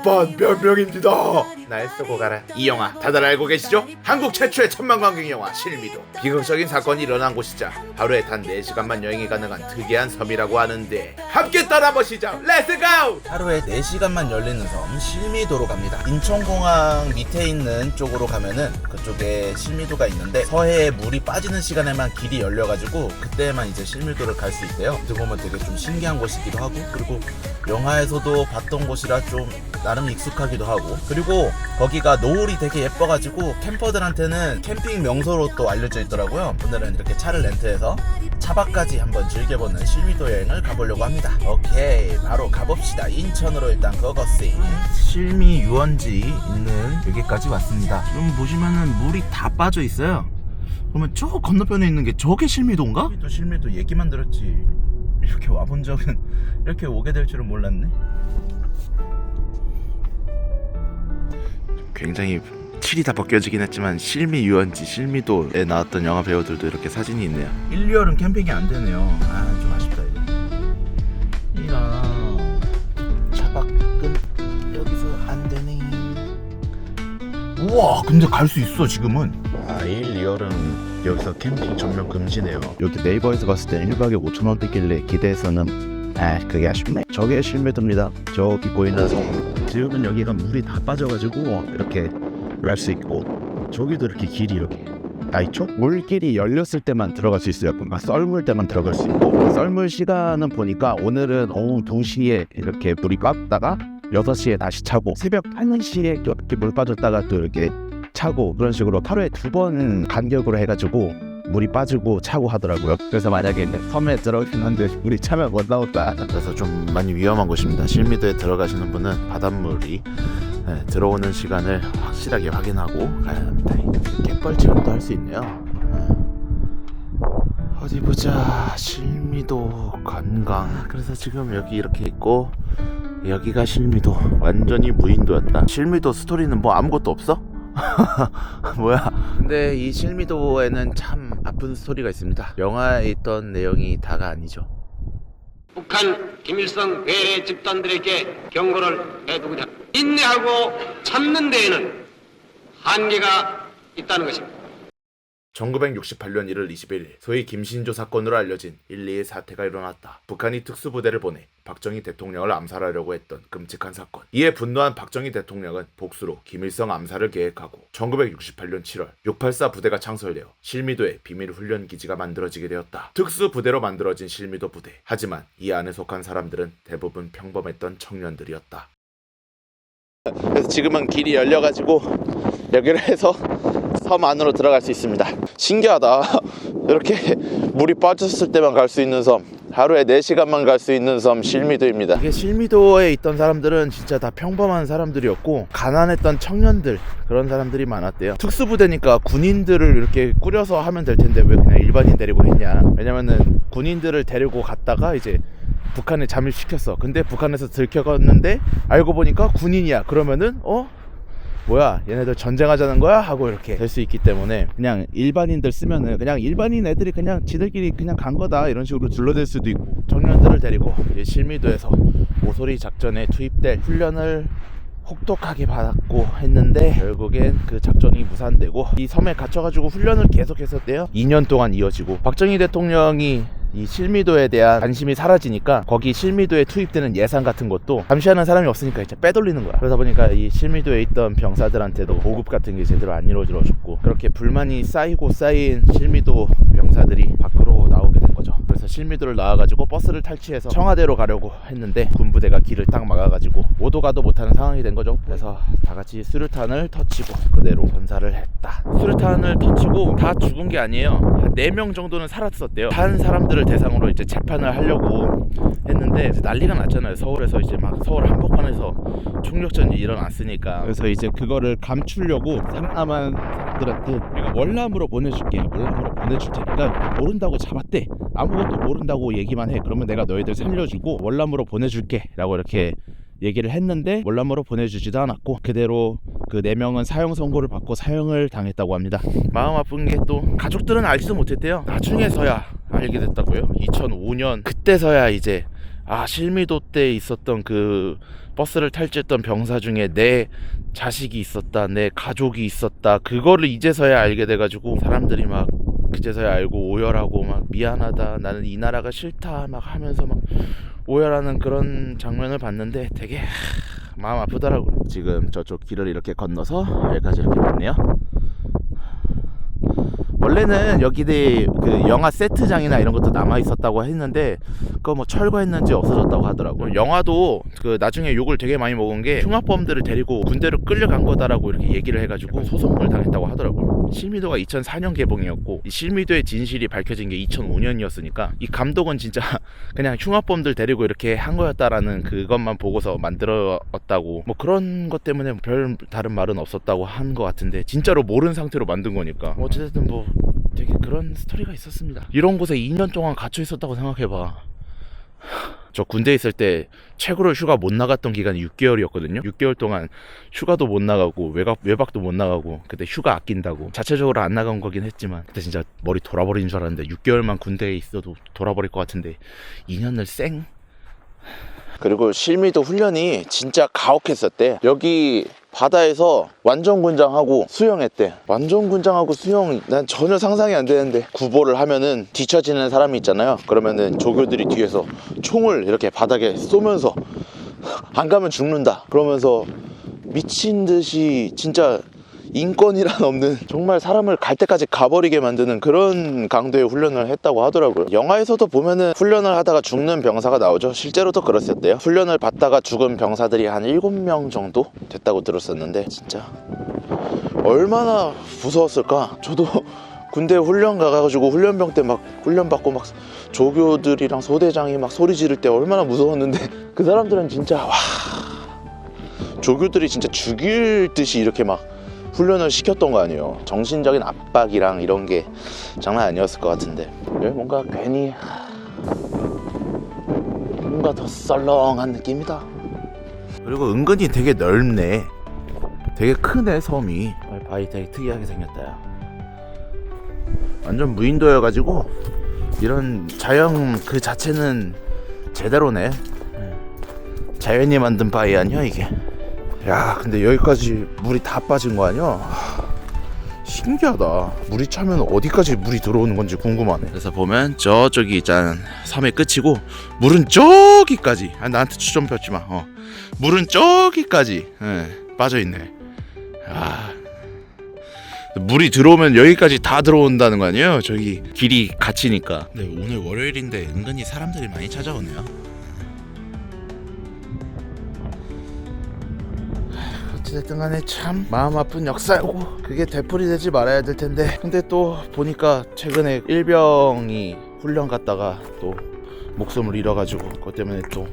오빤 변명입니다. 날 쓰고 가라. 이 영화 다들 알고 계시죠? 한국 최초의 천만관객 영화 실미도. 비극적인 사건이 일어난 곳이자 하루에 단 4시간만 여행이 가능한 특이한 섬이라고 하는데 함께 떠나보시죠. 렛츠고! 하루에 4시간만 열리는 섬 실미도로 갑니다. 인천공항 밑에 있는 쪽으로 가면은 그쪽에 실미도가 있는데 서해에 물이 빠지는 시간에만 길이 열려가지고 그때만 이제 실미도를 갈 수 있대요. 어떻게 보면 되게 좀 신기한 곳이기도 하고, 그리고 영화에서도 봤던 곳이라 좀 나름 익숙하기도 하고, 그리고 거기가 노을이 되게 예뻐가지고 캠퍼들한테는 캠핑 명소로 또 알려져 있더라고요. 오늘은 이렇게 차를 렌트해서 차박까지 한번 즐겨보는 실미도 여행을 가보려고 합니다. 오케이, 바로 가봅시다. 인천으로 일단 고고싱. 실미 유원지 있는 여기까지 왔습니다. 지금 보시면은 물이 다 빠져 있어요. 그러면 저 건너편에 있는 게 저게 실미도인가? 실미도 얘기만 들었지 이렇게 와본 적은, 이렇게 오게 될 줄은 몰랐네. 굉장히 칠이 다 벗겨지긴 했지만 실미 유원지 실미도에 나왔던 영화 배우들도 이렇게 사진이 있네요. 1, 2월은 캠핑이 안 되네요. 아, 좀 아쉽다 이거. 이랑 차박은 여기서 안 되네. 우와, 근데 갈 수 있어 지금은. 1, 2월은 여기서 캠핑 전면 금지네요. 여기 네이버에서 봤을 때 1박에 5,000원 떼길래 기대해서는 그게 아쉽네. 저게 실미도입니다. 저기 보이는 섬. 지금은 여기가 물이 다 빠져가지고 이렇게 갈 수 있고, 저기도 이렇게 길이 이렇게 이쪽 물길이 열렸을 때만 들어갈 수 있어요. 뭔가 썰물 때만 들어갈 수 있고, 썰물 시간은 보니까 오늘은 오후 2시에 이렇게 물이 빠졌다가 6시에 다시 차고, 새벽 1시에 이렇게 물 빠졌다가 또 이렇게 차고, 그런 식으로 하루에 2번 간격으로 해가지고 물이 빠지고 차고 하더라고요. 그래서 만약에 섬에 들어가는데 물이 차면 못 나온다. 그래서 좀 많이 위험한 곳입니다. 실미도에 들어가시는 분은 바닷물이 들어오는 시간을 확실하게 확인하고 가야 합니다. 갯벌 체험도 할 수 있네요. 어디 보자. 실미도 관광. 그래서 지금 여기 이렇게 있고, 여기가 실미도. 완전히 무인도였다. 실미도 스토리는 뭐 아무것도 없어? 뭐야? 근데 이 실미도에는 참 아픈 스토리가 있습니다. 영화에 있던 내용이 다가 아니죠. 북한 김일성 괴뢰 집단들에게 경고를 해두고자 인내하고 참는 데에는 한계가 있다는 것입니다. 1968년 1월 21일 소위 김신조 사건으로 알려진 1.2의 사태가 일어났다. 북한이 특수부대를 보내 박정희 대통령을 암살하려고 했던 끔찍한 사건. 이에 분노한 박정희 대통령은 복수로 김일성 암살을 계획하고 1968년 7월 684 부대가 창설되어 실미도에 비밀 훈련 기지가 만들어지게 되었다. 특수부대로 만들어진 실미도 부대. 하지만 이 안에 속한 사람들은 대부분 평범했던 청년들이었다. 그래서 지금은 길이 열려가지고 여기를 해서 섬 안으로 들어갈 수 있습니다. 신기하다. 이렇게 물이 빠졌을 때만 갈 수 있는 섬, 하루에 4시간만 갈 수 있는 섬 실미도입니다. 이게 실미도에 있던 사람들은 진짜 다 평범한 사람들이었고, 가난했던 청년들, 그런 사람들이 많았대요. 특수부대니까 군인들을 이렇게 꾸려서 하면 될 텐데 왜 그냥 일반인 데리고 했냐. 왜냐면은 군인들을 데리고 갔다가 이제 북한에 잠입시켰어. 근데 북한에서 들켜갔는데 알고 보니까 군인이야. 그러면은 뭐야, 얘네들 전쟁하자는 거야? 하고 이렇게 될 수 있기 때문에 그냥 일반인들 쓰면은 그냥 일반인 애들이 그냥 지들끼리 그냥 간 거다, 이런 식으로 둘러댈 수도 있고, 청년들을 데리고 실미도에서 모서리 작전에 투입될 훈련을 혹독하게 받았고 했는데 결국엔 그 작전이 무산되고 이 섬에 갇혀가지고 훈련을 계속했었대요. 2년 동안 이어지고, 박정희 대통령이 이 실미도에 대한 관심이 사라지니까 거기 실미도에 투입되는 예산 같은 것도 감시하는 사람이 없으니까 이제 빼돌리는 거야. 그러다 보니까 이 실미도에 있던 병사들한테도 보급 같은 게 제대로 안 이루어졌고, 그렇게 불만이 쌓이고 쌓인 실미도 병사들이 밖으로 나오게 된 거죠. 그래서 실미도를 나와가지고 버스를 탈취해서 청와대로 가려고 했는데 군부대가 길을 딱 막아가지고 오도 가도 못하는 상황이 된 거죠. 그래서 다 같이 수류탄을 터치고 그대로 전사를 했다. 수류탄을 터치고 다 죽은 게 아니에요. 한 4명 정도는 살았었대요. 한 사람들을 대상으로 이제 재판을 하려고 했는데 난리가 났잖아요. 서울에서 이제 막 서울 한복판에서 총력전이 일어났으니까. 그래서 이제 그거를 감추려고 살아남은 사람들한테 내가 월남으로 보내줄게, 월남으로 보내줄 테니까 모른다고 잡았대. 아무것도 모른다고 얘기만 해. 그러면 내가 너희들 살려주고 월남으로 보내줄게 라고 이렇게 얘기를 했는데 월남으로 보내주지도 않았고, 그대로 그 4명은 사형 선고를 받고 사형을 당했다고 합니다. 마음 아픈 게 또 가족들은 알지도 못했대요. 나중에서야 알게 됐다고요. 2005년 그때서야 이제 아, 실미도 때 있었던 그 버스를 탈취했던 병사 중에 내 자식이 있었다, 내 가족이 있었다, 그거를 이제서야 알게 돼가지고 사람들이 막 그제서야 알고 오열하고 막 미안하다, 나는 이 나라가 싫다 막 하면서 막 오열하는 그런 장면을 봤는데 되게 마음 아프더라고요. 지금 저쪽 길을 이렇게 건너서 여기까지 이렇게 왔네요. 원래는 여기에 그 영화 세트장이나 이런 것도 남아 있었다고 했는데 그거 뭐 철거했는지 없어졌다고 하더라고요. 영화도 그 나중에 욕을 되게 많이 먹은 게 흉악범들을 데리고 군대로 끌려간 거다라고 이렇게 얘기를 해가지고 소송을 당했다고 하더라고요. 실미도가 2004년 개봉이었고 이 실미도의 진실이 밝혀진 게 2005년이었으니까 이 감독은 진짜 그냥 흉악범들 데리고 이렇게 한 거였다라는 그것만 보고서 만들었다고, 뭐 그런 것 때문에 별 다른 말은 없었다고 한 것 같은데 진짜로 모르는 상태로 만든 거니까 어쨌든 뭐 되게 그런 스토리가 있었습니다. 이런 곳에 2년 동안 갇혀 있었다고 생각해봐. 저 군대에 있을 때 최고로 휴가 못 나갔던 기간이 6개월이었거든요. 6개월 동안 휴가도 못 나가고 외박도 못 나가고, 그때 휴가 아낀다고 자체적으로 안 나간 거긴 했지만 그때 진짜 머리 돌아버리는 줄 알았는데 6개월만 군대에 있어도 돌아버릴 것 같은데 2년을 쌩. 그리고 실미도 훈련이 진짜 가혹했었대. 여기 바다에서 완전 군장하고 수영했대. 완전 군장하고 수영, 난 전혀 상상이 안 되는데 구보를 하면은 뒤처지는 사람이 있잖아요. 그러면은 조교들이 뒤에서 총을 이렇게 바닥에 쏘면서 안 가면 죽는다 그러면서 미친 듯이 진짜 인권이란 없는, 정말 사람을 갈 때까지 가버리게 만드는 그런 강도의 훈련을 했다고 하더라고요. 영화에서도 보면은 훈련을 하다가 죽는 병사가 나오죠. 실제로도 그랬었대요. 훈련을 받다가 죽은 병사들이 한 7명 정도 됐다고 들었었는데 진짜 얼마나 무서웠을까. 저도 군대 훈련 가가지고 훈련병 때 막 훈련 받고 막 조교들이랑 소대장이 막 소리 지를 때 얼마나 무서웠는데 그 사람들은 진짜 와, 조교들이 진짜 죽일 듯이 이렇게 막 훈련을 시켰던 거 아니에요. 정신적인 압박이랑 이런 게 장난 아니었을 것 같은데 뭔가 괜히 뭔가 더 썰렁한 느낌이다. 그리고 은근히 되게 넓네. 되게 크네 섬이. 바위 되게 특이하게 생겼다 야. 완전 무인도여가지고 이런 자연 그 자체는 제대로네. 자연이 만든 바위 아니야 이게. 야, 근데 여기까지 물이 다 빠진 거 아니야? 신기하다. 물이 차면 어디까지 물이 들어오는 건지 궁금하네. 그래서 보면 저쪽이 있잖아, 섬의 끝이고 물은 저기까지. 나한테 추점 펴지 마. 물은 저기까지 빠져있네. 물이 들어오면 여기까지 다 들어온다는 거 아니에요? 저기 길이 갇히니까. 근데 오늘 월요일인데 은근히 사람들이 많이 찾아오네요. 어찌됐든 간에 참 마음 아픈 역사고 그게 되풀이 되지 말아야 될 텐데, 근데 또 보니까 최근에 일병이 훈련 갔다가 또 목숨을 잃어가지고 그것 때문에 또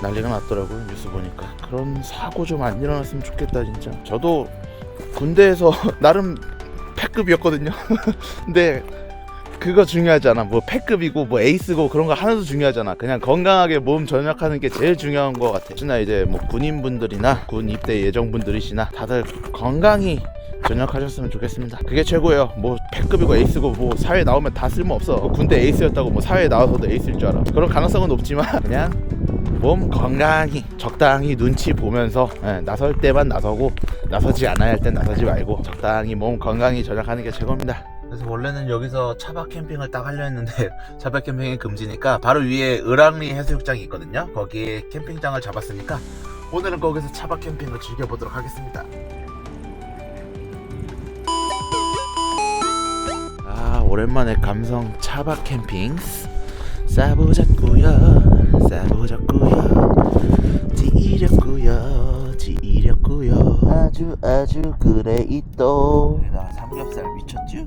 난리가 났더라고요. 뉴스 보니까. 그런 사고 좀 안 일어났으면 좋겠다 진짜. 저도 군대에서 나름 패급이었거든요. 근데 그거 중요하지 않아. 뭐 패급이고 뭐 에이스고 그런 거 하나도 중요하지 않아. 그냥 건강하게 몸 전역하는 게 제일 중요한 것 같아. 특히나 이제 뭐 군인분들이나 군 입대 예정분들이시나 다들 건강히 전역하셨으면 좋겠습니다. 그게 최고예요. 뭐 패급이고 에이스고 뭐 사회에 나오면 다 쓸모없어. 뭐 군대 에이스였다고 뭐 사회에 나와서도 에이스일 줄 알아. 그런 가능성은 높지만 그냥 몸 건강히 적당히 눈치 보면서 나설 때만 나서고 나서지 않아야 할 땐 나서지 말고 적당히 몸 건강히 전역하는 게 최고입니다. 그래서 원래는 여기서 차박 캠핑을 딱 하려 했는데 차박 캠핑이 금지니까 바로 위에 을왕리 해수욕장이 있거든요. 거기에 캠핑장을 잡았으니까 오늘은 거기서 차박 캠핑을 즐겨보도록 하겠습니다. 아, 오랜만에 감성 차박 캠핑 싸보자꾸요 지렸구요 아주 그래 있도. 내가 삼겹살 미쳤쥬?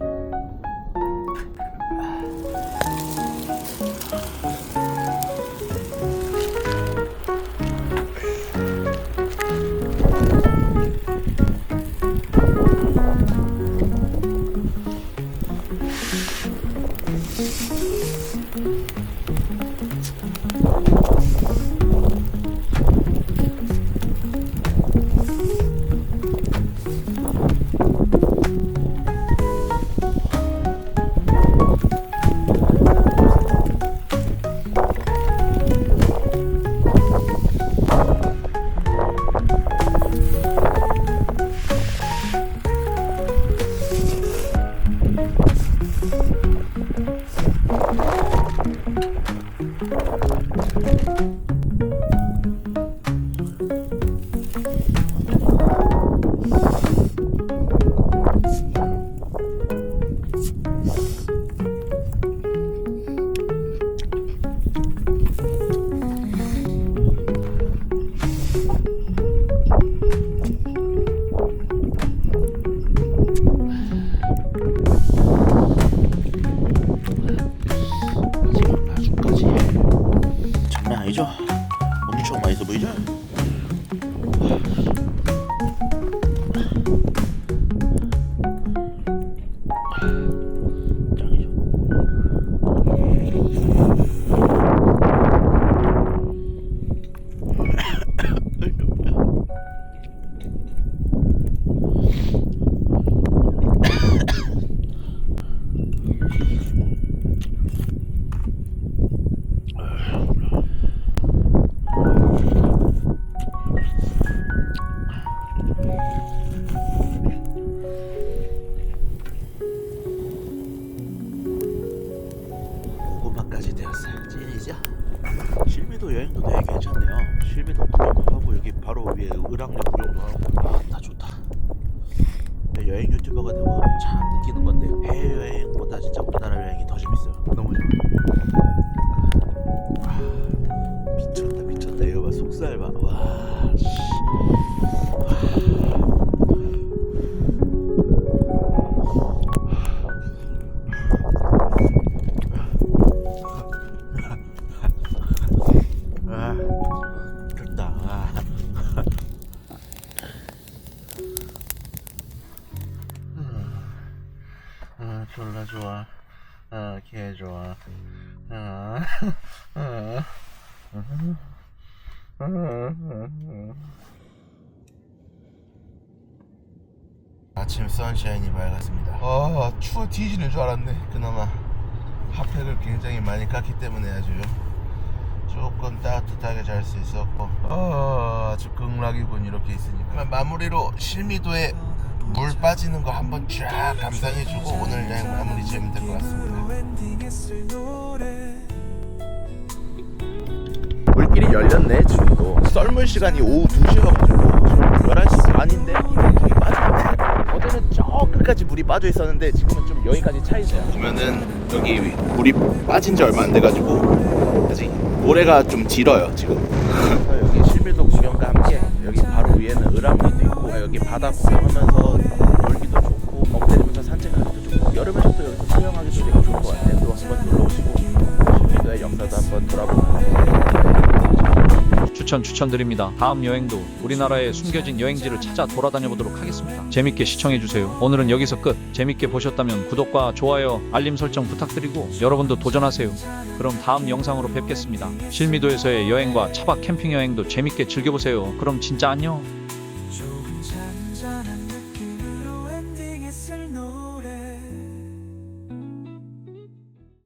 바로 위에 을왕리 구경도 하고 다 좋다. 여행 유튜버가 되고 참 느끼는 건데 해외 여행보다 진짜 우리나라 여행이 더 재밌어요. 너무 좋아. 미쳤다 미쳤다. 이거 봐 속살 봐. 와. 씨. 아, 좋다. 졸라 좋아. 개 좋아. 아침 선샤인이 밝았습니다. 추워 뒤지는 줄 알았네. 그나마 핫팩을 굉장히 많이 깠기 때문에 아주 조금 따뜻하게 잘 수 있었고 아주 극락이군. 이렇게 있으니까 마무리로 실미도에 물 빠지는 거 한번 쫙 감상해주고 오늘 여행 마무리 지으면 될 것 같습니다. 물길이 열렸네. 지금도 썰물 시간이 오후 2시여가지고 지금 11시 반인데 물이 빠졌네. 어제는 저 끝까지 물이 빠져 있었는데 지금은 좀 여기까지 차 있어요. 보면은 여기 물이 빠진 지 얼마 안 돼가지고 아직 모래가 좀 길어요 지금. 여기 실밀도 구경과 함께 여기 바로 위에는 을왕리도 있고 여기 바다 구경하면서 놀기도 좋고 멍 때리면서 산책하기도 좋고 여름에는 또 여기서 수영하기도 되게 좋을 것 같아요. 또 한번 놀러오시고 실밀도의 역사도 한번 돌아보고 추천드립니다. 다음 여행도 우리나라의 숨겨진 여행지를 찾아 돌아다녀 보도록 하겠습니다. 재밌게 시청해주세요. 오늘은 여기서 끝. 재밌게 보셨다면 구독과 좋아요, 알림 설정 부탁드리고 여러분도 도전하세요. 그럼 다음 영상으로 뵙겠습니다. 실미도에서의 여행과 차박 캠핑 여행도 재밌게 즐겨보세요. 그럼 진짜 안녕.